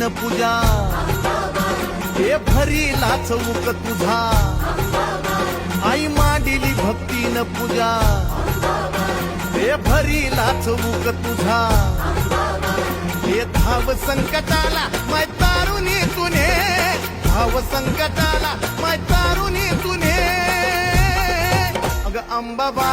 भक्तीन पूजा हे भरीला चौक तुझा आई मांडिली भक्तीन पूजा हे भरीला चौक तुझा हे धाव संकटाला माय तारुणी तुने धाव संकटाला माय तारुणी तुने अग अंबाबा